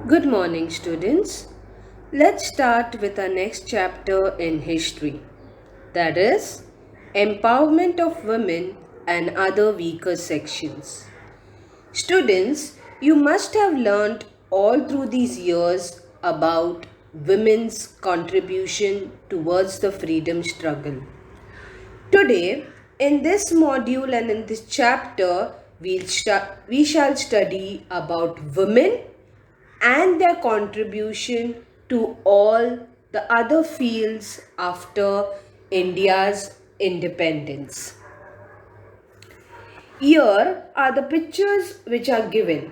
Good morning, students. Let's start with our next chapter in history, that is, Empowerment of Women and Other Weaker Sections. Students, you must have learned all through these years about women's contribution towards the freedom struggle. Today, in this module and in this chapter, we shall study about women and their contribution to all the other fields after India's independence. Here are the pictures which are given.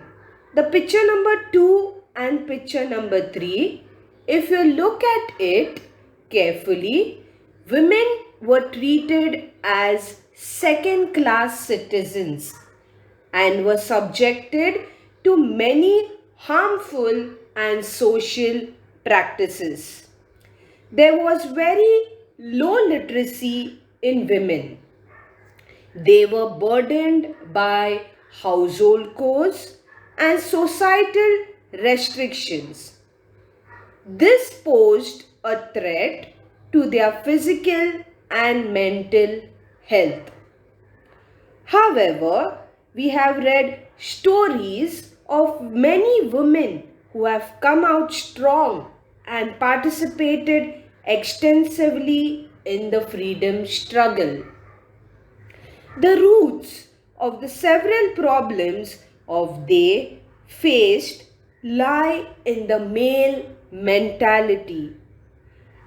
The picture number 2 and picture number 3, if you look at it carefully, women were treated as second class citizens and were subjected to many harmful and social practices. There was very low literacy in women. They were burdened by household chores and societal restrictions. This posed a threat to their physical and mental health. However, we have read stories of many women who have come out strong and participated extensively in the freedom struggle. The roots of the several problems of they faced lie in the male mentality.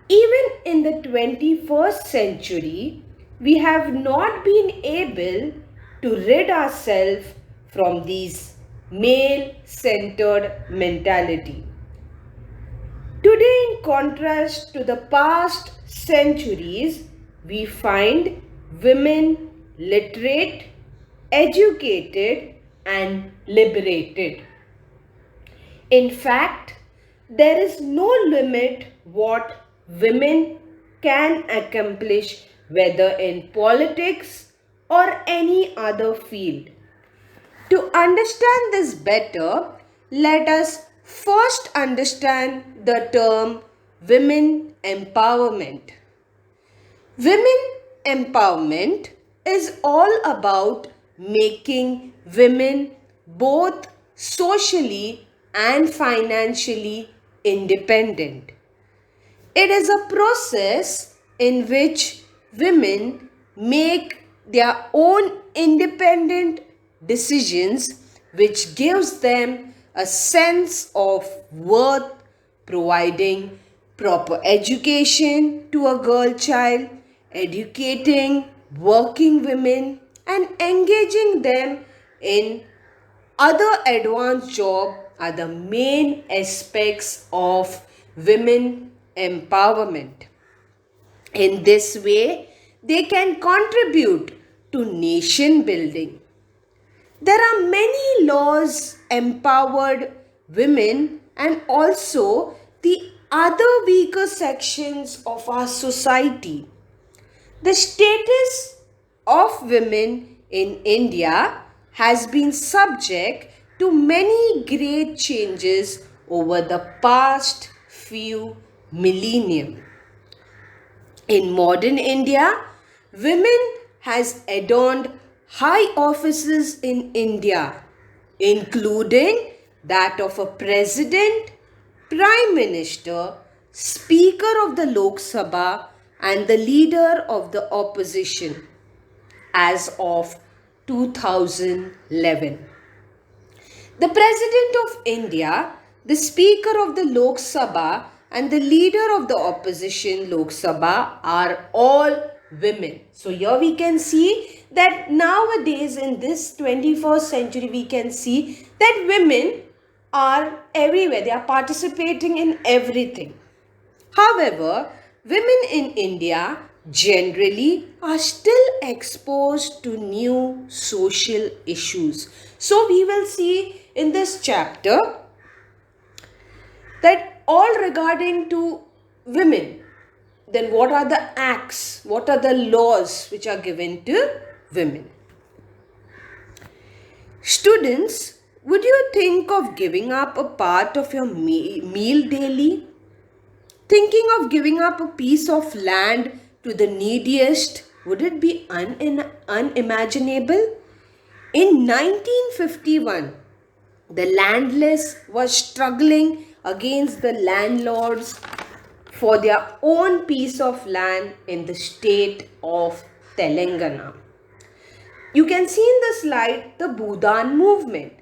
Even in the 21st century, we have not been able to rid ourselves from these male centered mentality. Today, in contrast to the past centuries, we find women literate, educated, and liberated. In fact, there is no limit what women can accomplish, whether in politics or any other field. To understand this better, let us first understand the term women empowerment. Women empowerment is all about making women both socially and financially independent. It is a process in which women make their own independent decisions, which gives them a sense of worth, providing proper education to a girl child, educating working women, and engaging them in other advanced job are the main aspects of women empowerment. In this way, they can contribute to nation building. There are many laws empowered women and also the other weaker sections of our society. The status of women in India has been subject to many great changes over the past few millennium. In modern India, women has adorned high offices in India, including that of a president, prime minister, speaker of the Lok Sabha, and the leader of the opposition as of 2011. The President of India, the Speaker of the Lok Sabha, and the leader of the opposition Lok Sabha are all women. So here we can see that nowadays in this 21st century we can see that women are everywhere. They are participating in everything. However, women in India generally are still exposed to new social issues. So we will see in this chapter that all regarding to women, then what are the acts, what are the laws which are given to women? Students, Would you think of giving up a part of your meal daily? Thinking of giving up a piece of land to the neediest, would it be unimaginable? In 1951, the landless was struggling against the landlords for their own piece of land in the state of Telangana. You can see in the slide the Bhudan movement.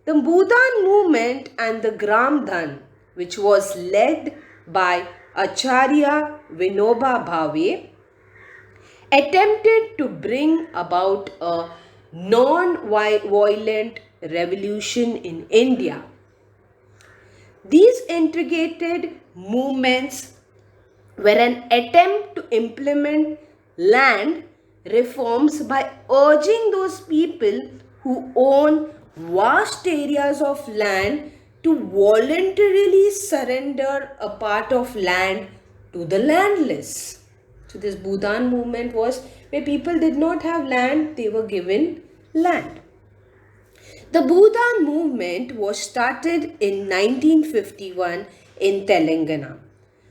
The Bhudan movement and the Gram Dhan, which was led by Acharya Vinoba Bhave, attempted to bring about a non-violent revolution in India. These integrated movements were an attempt to implement land reforms by urging those people who own vast areas of land to voluntarily surrender a part of land to the landless. So this Bhudan movement was where people did not have land, they were given land. The Bhudan movement was started in 1951 in Telangana.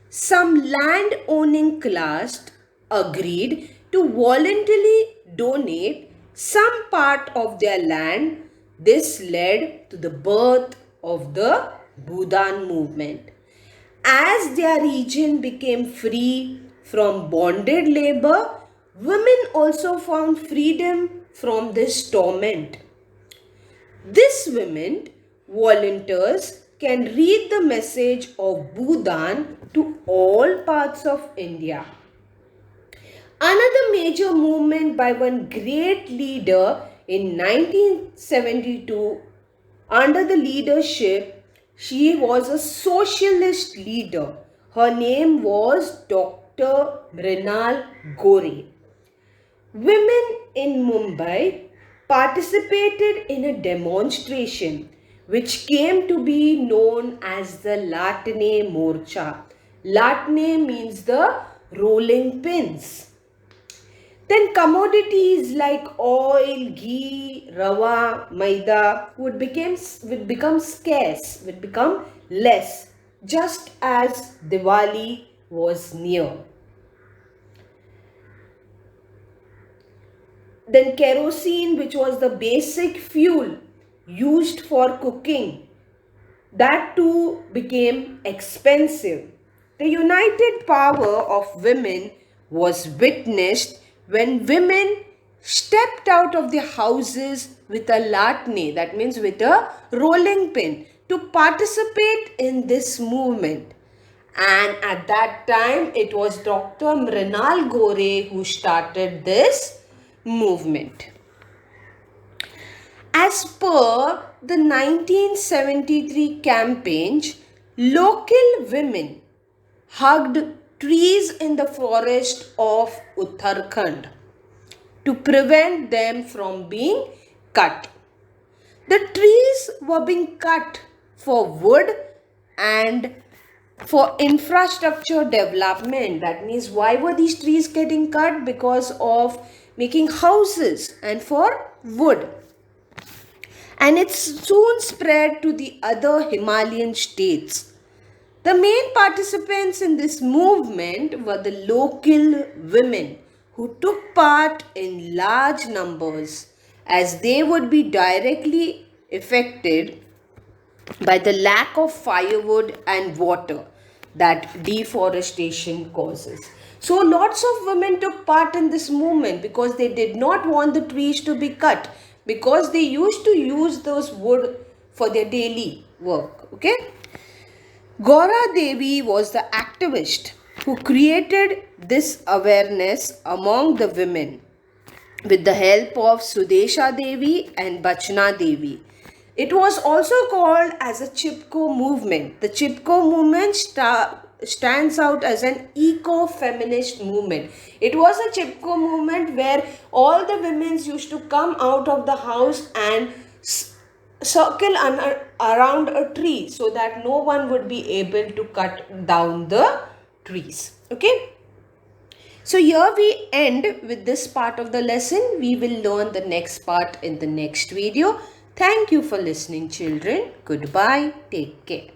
Some land owning class agreed to voluntarily donate some part of their land. This led to the birth of the Bhudan movement. As their region became free from bonded labor, women also found freedom from this torment. This women, volunteers, can read the message of Bhudan to all parts of India. Another major movement by one great leader in 1972 under the leadership, she was a socialist leader. Her name was Dr. Mrinal Gore. Women in Mumbai participated in a demonstration which came to be known as the Latne Morcha. Latne means the rolling pins. Then commodities like oil, ghee, rava, maida would become scarce, would become less, just as Diwali was near. Then kerosene, which was the basic fuel used for cooking, that too became expensive. The united power of women was witnessed when women stepped out of their houses with a latne, that means with a rolling pin, to participate in this movement. And at that time, it was Dr. Mrinal Gore who started this movement. As per the 1973 campaigns, local women hugged trees in the forest of Uttarakhand to prevent them from being cut. The trees were being cut for wood and for infrastructure development. That means, why were these trees getting cut? Because of making houses and for wood. And it soon spread to the other Himalayan states. The main participants in this movement were the local women who took part in large numbers, as they would be directly affected by the lack of firewood and water that deforestation causes. So lots of women took part in this movement because they did not want the trees to be cut, because they used to use those wood for their daily work. Okay. Gaura Devi was the activist who created this awareness among the women with the help of Sudesha Devi and Bachna Devi. It was also called as a Chipko movement. The Chipko movement stands out as an eco-feminist movement. It was a Chipko movement where all the women used to come out of the house and circle around a tree so that no one would be able to cut down the trees. Okay. So here we end with this part of the lesson. We will learn the next part in the next video. Thank you for listening, children. Goodbye. Take care.